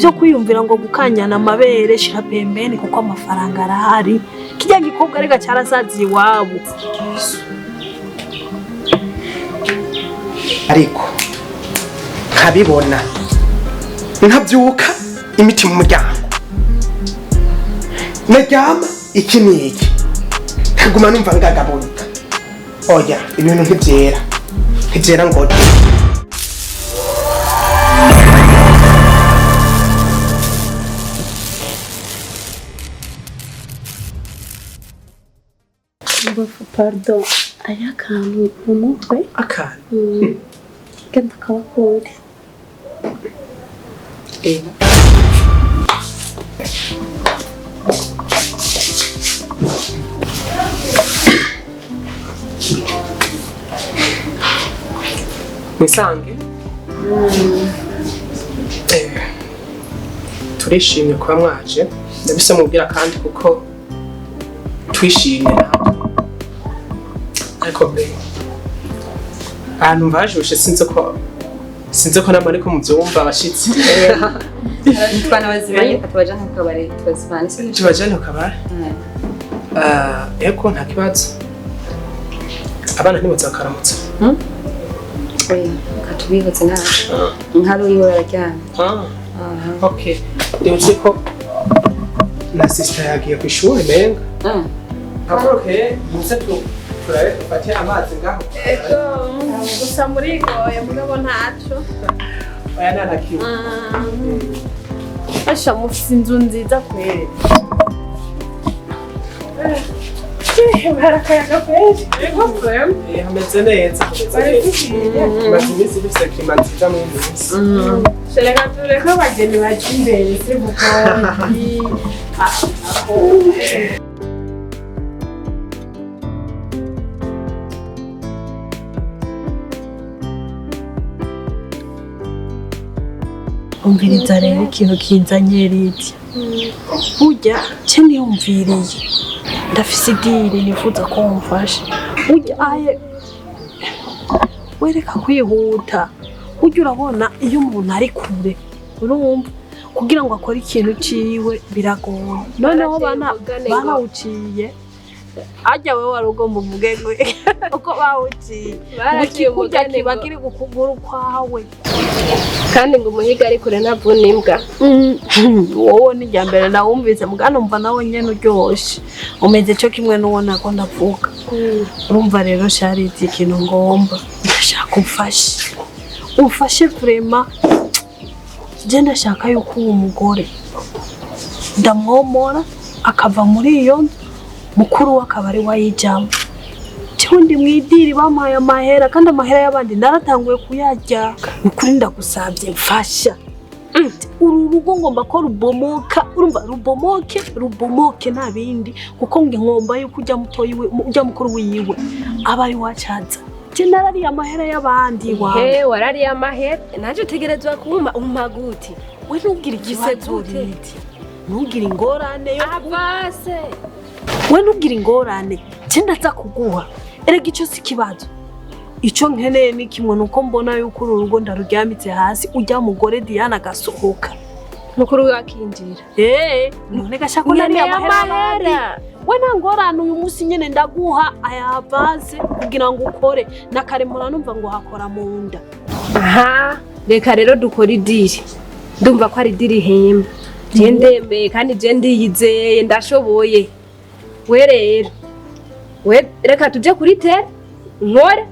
ivyo kwiyumvira ngo gukanyana amabere shira pembeni kuko amafaranga arahari kijya gikobwa rega cyarasazi iwabo ariko nkabibona nkabyuka imiti mu muryango naryama iki n'iki nkaguma numva ngagabuka oya ibintu ntibyera ngo pardon aya kantu mu mutwe akantu genda kabakore nisange turishimye kuba mwaje ndabise mubwira kandi kuko twishimye nawe ariko be ahantu mbajushe sinzi ko namwe ariko muvyumva abashitsi twana bazimanye katubajana ku kabare tubajane ku kabare eko nta kibazo abana ntibaza bakaramutsa oya katubihutse nawe nkaro yiwe bararyamye okay ndetse ko na sister yagiye ku ishuri menga okay muze turabe tufate amazi ngaho ego gusa muri goye mugabo ntaco oya nanakiwe asha mufise inzu nziza kweli barakayaga kweli ego kweli hameze neza maze iminsi dufise klima nziza mu minsi shereka tureko abageni baje imbere si bukombi umviriza rero ikintu kinzanye riti burya ce niyumviriye ndafise idiri nifuza ko wumfasha burya aye wereka kwihuta burya urabona iyo umuntu ari kure urumva kugira ngo akore ikintu ciwe biragoye noneho banawuciye ajya wewe wari ugomba uvuge ngo uko bawuciye baragiye kurya kiba kiri kukuguru kwawe kandi ngo umuhiga ari kure navuna imbwa wowe ni rya mbere nawumvise mugana umva nawe nyene uryoshe umeze cyo kimwe n'uwo nako ndavuga urumva rero shariti ikintu ngomba ndashaka umfashe vraiment je ndashaka yuko uwo mugore ndamwomora akava muri iyo mukuru w'akabari wayijambo ndi mwidiri bampaye amahera kandi amahera y'abandi naratanguye kuyarya ukuri ndagusabye mfasha uru rugo ngomba ko rubomoka urumva rubomoke nta bindi kuko ngomba yuko ujya mukuru wiwe aba ari wacaza je narari amahera y'abandi wawe warari amahera naje utegerezwa kumpa gute we ntubwire ikibazo ntubwire ingorane yo abase we ntubwire ingorane je ndaza kuguha erega icyo si kibazo icyo nkeneye ni kimwe nuko mbona yuko uru rugo ndaruryamitse hasi ujya mugore Diane agasohoka mukuru wakinjira none gashako nari amahera we ntangorane uyu munsi nyene ndaguha aya base kugira ngo ukore nakaremura numva ngo hakora mu nda aha reka rero dukora idiri ndumva ko ari idiri hemba je ndemeye kandi je ndiyizeye ndashoboye we rero reka tuje kuri tere nkore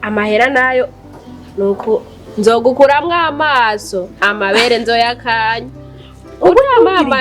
amahera nayo nuko nzogukuramwo amaso amabere nzoyakanya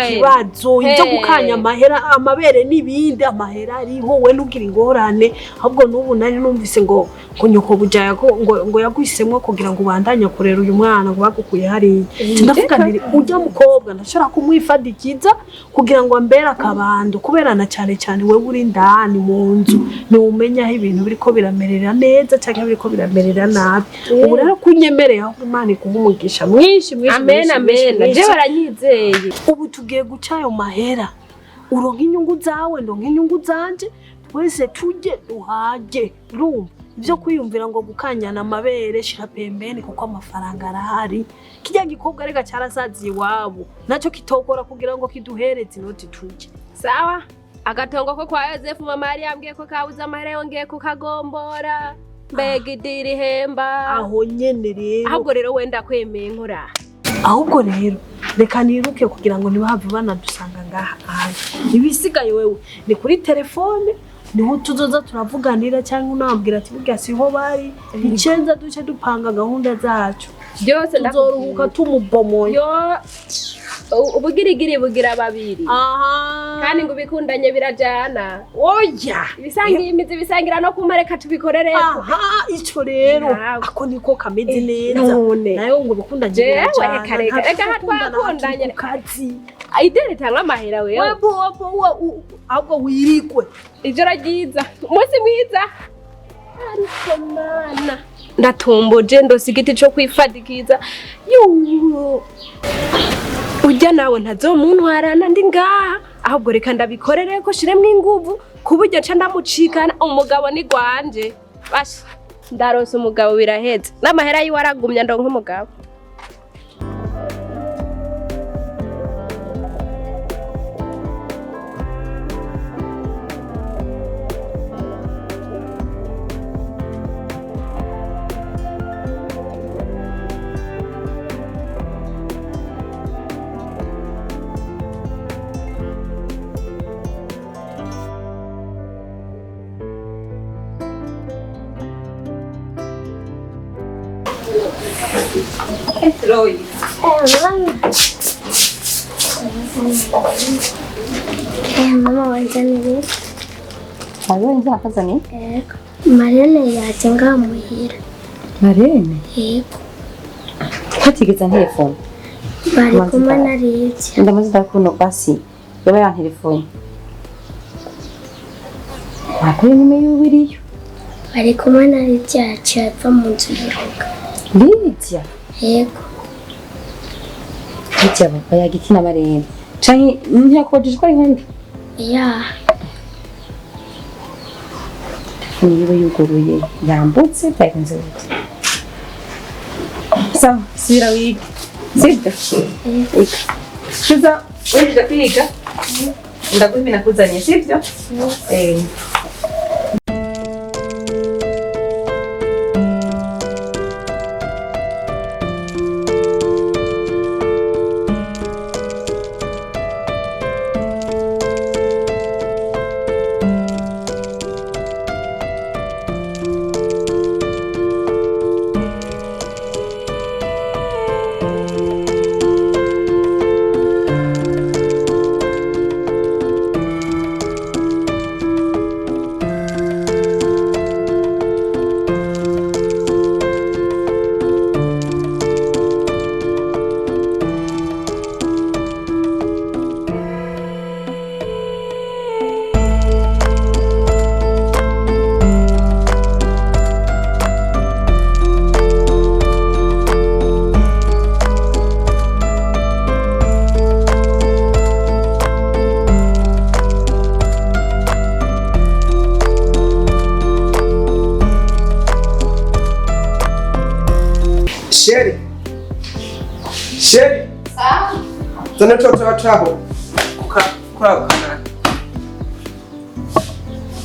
ikibazo ibyo gukanya amahera amabere n'ibindi amahera ariho we ntubwire ingorane ahubwo n'ubu nari numvise ngo nyoko bujaya ngo yagwisemwo kugira ngo ubandanye kurera uyu mwana ngo bagukuye hariya ndavuga nti ujya mukobwa ndashobora kumwifadikiza kugira ngo ambere akabando kuberana cyane cyane we uri ndani mu nzu ni umenya aho ibintu biriko biramerera neza cyangwa biriko biramerera nabi ubu rero kunyemereye aho Imana ikuhumugisha mwinshi amen je baranyizeye ubu tugiye guca ayo mahera uronka inyungu zawe ndonka inyungu zanje twese tujye duhage urumva ibyo kwiyumvira ngo gukanyana amabere shira pembeni kuko amafaranga arahari kijya gikobwa rega cyarasaziye iwabo nacyo kitokora kugira ngo kiduhereze inoti tuje sawa agatongo ko kwa Yozefu mama yari yambwiye ko kabuze amahera yongeye kukagombora mbega idiri hemba aho nyene rero ahubwo rero wenda kwemeye nkora ahubwo rero reka niruke kugira ngo ntibahave banadusanga ngaha ibisigaye wewe ni kuri telefone niho tuzoza turavuganira cyangwa unambwira ati burya siho bari icenza duce dupanga gahunda zacu byose tuzoruhuka tumubomoye ubugirigiri bugira babiri kandi ngo bikundanye birajana oya ibisangiye imizi bisangira no kumareka tubikorere ico rero ako niko kameze neza nayo ngo bikundanye birajana reka hatwakundanye kazi aidere tanga amahera wewe ahubwo wirigwe ijoro ryiza umunsi mwiza ariko mana ndatomboje ndose igiti cyo kwifadikiza ujya nawe ntazomuntwarana ndi ngaha ahubwo reka ndabikorere ko shiremwe inguvu kuburyo ca ndamucikana umugabo ni gwanje bashi ndarose umugabo biraheze n'amahera yiwe aragumya ndonka umugabo Roy. Mama wanzanire. Ayo nzakazani? Yego. Marene yaje ngamuhira. Marene? Yego. Hatigeze telefone. Bari kumwe narivye. Ndamaze ndakuno basi. Yaba ya telefone. Akuri nyuma y'ubiriyo. Bari kumwe narivye acava mu nzu y'urugo. Birya? Yego. Birya baba yagikina Marene. Canke ntiyakubajije ko ari nkandi? Ya. Niba yuguruye yambutse byagenze bite? Sawa, sira wiga. Sibyo? Shuza, wenda kwiga? Ndaguha nakuzaniye, sibyo? Sheri. Zana toto wataho. Kukana.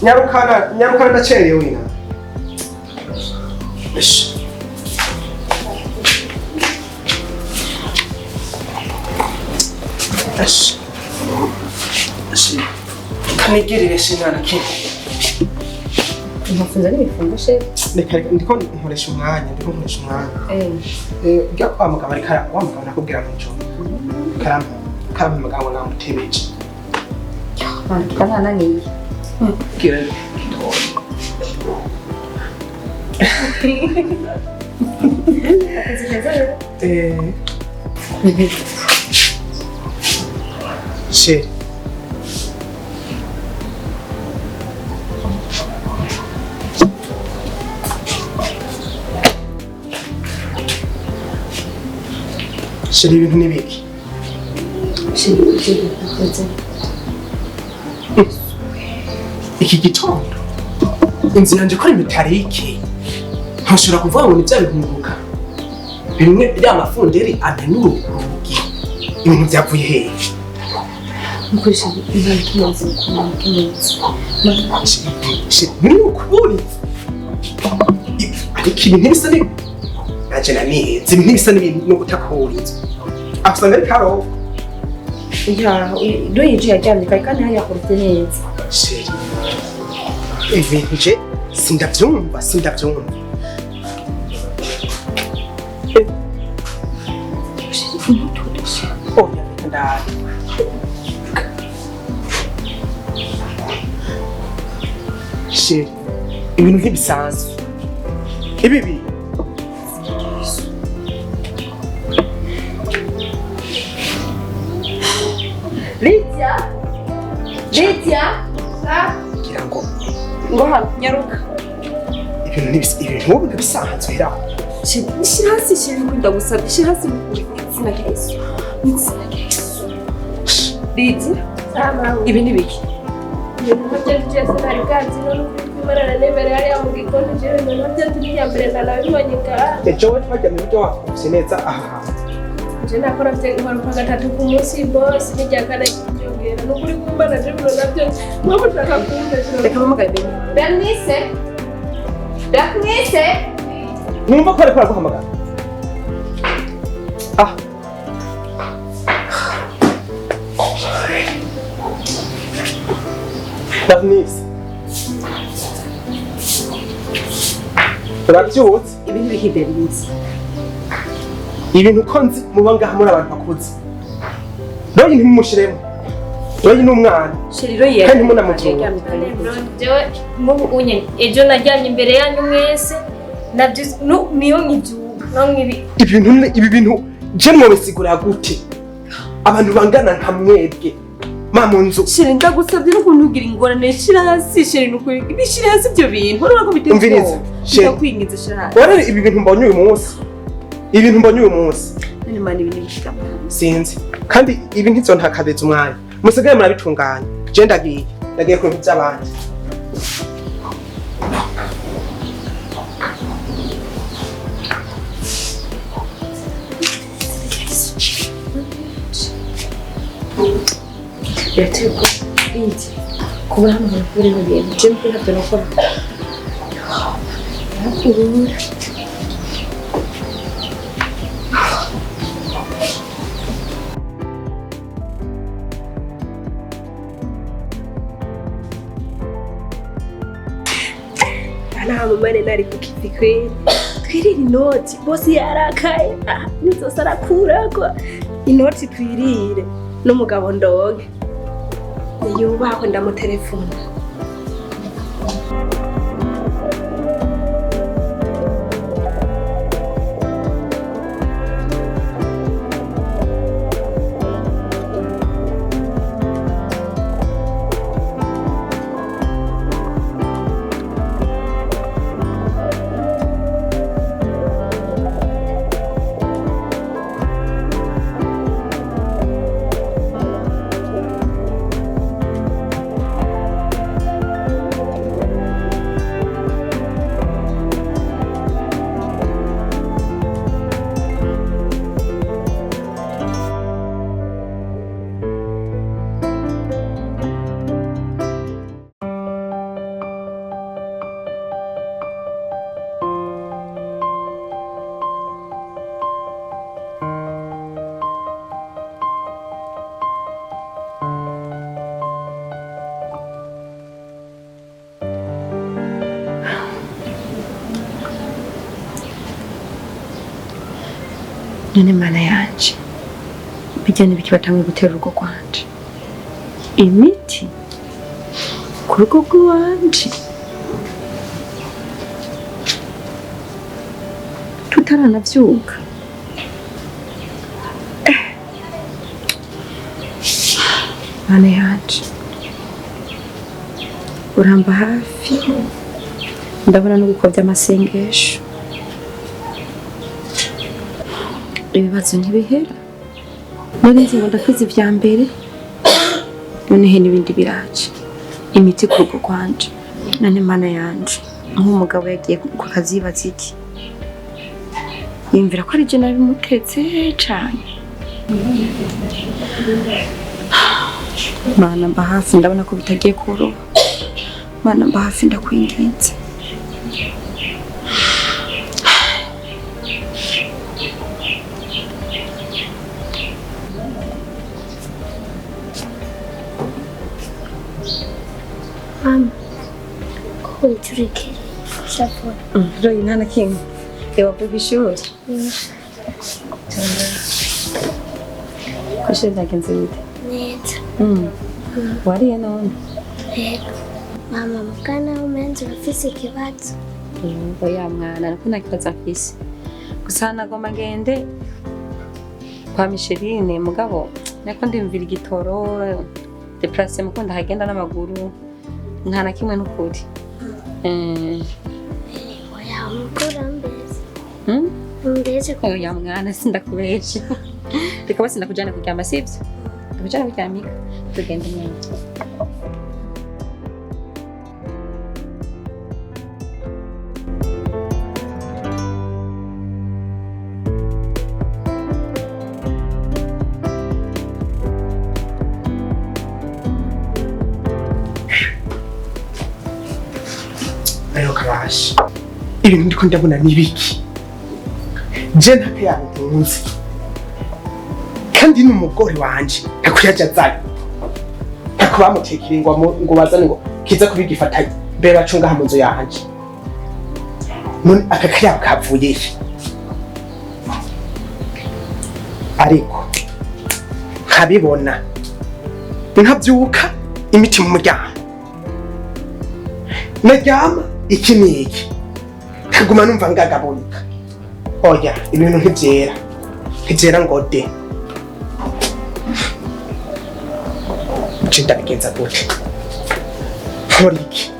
Nyarukana ndacere wina. Ish. Ish. Ish. Kanigirire sinana ki. Ntufunze n'ibifungo she. Ndiko nkoresha umwanya. Ujya kwa mugabo ariko wa mugabo nakubwira mu cyo. Karamba mugabo na mutebeje. Kana nani? Kira. Shit. Shit, ibintu nibiki. Iki gitondo inzu yanje ko ari metalike ntushobora kuvuga ngo ni bya bihunguka bimwe by'amafunderi amenura urugi ibintu byavuye hehe mukoresha ibintu kimaze ni ukuri ariko ibintu bisa ni naje nanihenze ibintu bisa no gutakura inzu akusanga ari karo do yije yajyanye kandi hari yakorete neza sheri ibintu je sindavyumva oya ndari sheri ibintu ntibisanzwe ibi bintu Lydia kugira ngo hano nyaruka ibintu ubu bisanzwe heraho shira hasi shira nkunda gusaba shira hasiitsina Yesu Lydia ibi ni biki Nabyo byose nari bwazi no kwimana nebere ari mu gikoni jewe nabyo turi yambere nabibonye ka ejo we twajya mu byo wakubise neza aha je nakora nkora kwa gatatu ku munsi boss nijya kana cyongera no kuri kumbana je bino nabyo nko ushaka kumbe reka mpamagaye Daknise numva ko ariko araguhamagara Daknise urabyutse ibi ni biki Denise ibintu ko nzi muba ngaha muri abantu bakuze royi ntimushiremo royi n'umwana shiriro ye kandi munamubyuka jewe mu unye ejo najyanye imbere yanyu mwese nabyo niyo nkibyuka no nkibi ibi bintu je mwobisigura gute abantu bangana nka mwebwe mu nzu shiri ndagusabye n'ukuntu ugira ingorane shira hasi shiri n'ukuri bishira hasi ibyo bintu urabona ko biteye umviriza shiri kwingiza shira hasi warare ibi bintu mbonye uyu munsi none mani ibintu bishika sinzi kandi ibi ntizo ntakadeza umwanya musigaye murabitunganya je ndagiye ku bintu by'abandi yatego inzi kuba hano kuri mu bintu je mpe ntabyo nakora yakubura mumane nari kukipi kweli twirira inoti bosi yarakaye nizose arakurako inoti twirire n'umugabo ndonke yubahwe ndamutelefona none mana yanje bijyane biki batamwe gutera urugo kwanje imiti ku rugo rwanje tutaranavyuka mana yanje uramba hafi ndabona no gukobya amasengesho ibibazo ntibihera none nzi ngo ndakoze ivya mbere noneho n'ibindi biraje imiti ku rugo kwanje none mana yanje nk'umugabo yagiye ku kazi yibaza iki yumvira ko ari je nabimutetse cane mana mba hafi ndabona ko bitagiye koroha mana mba hafi ndakwinginze Mama, ko tureke shafo. Roy nana king. Ewa baby shuri. Kwashiri zagenze bite? Neza. Wariye none? Yego. Mama mukana umenze ufise ikibazo. Oya mwana nako nakibazo afise. Gusa nagomba ngende kwa Micheline mugabo nako ndimvira igitoro deplace mukunda hagenda n'amaguru nta na kimwe n'ukuri. Oya mukura mbese. Mbese ko oya mwana sindakubesha. Reka basi ndakujana kuryama sivyo? Ndakujana kuryamika tugende mwana. Ayo karashi ibintu ndiko ndabona nibiki je ntake yantunze kandi n'umugore wanje nakuyaja zayo nakubamutekire ngo bazane ngo kiza kubigifatanya mbe bacunga hamuzo yanje none akakaya kavuye ariko nkabibona nkabyuka imiti mu muryango naryama iki niki kaguma numva ngagabonika oya ibintu ntibyera ngo de cinda bigenza gute nkora iki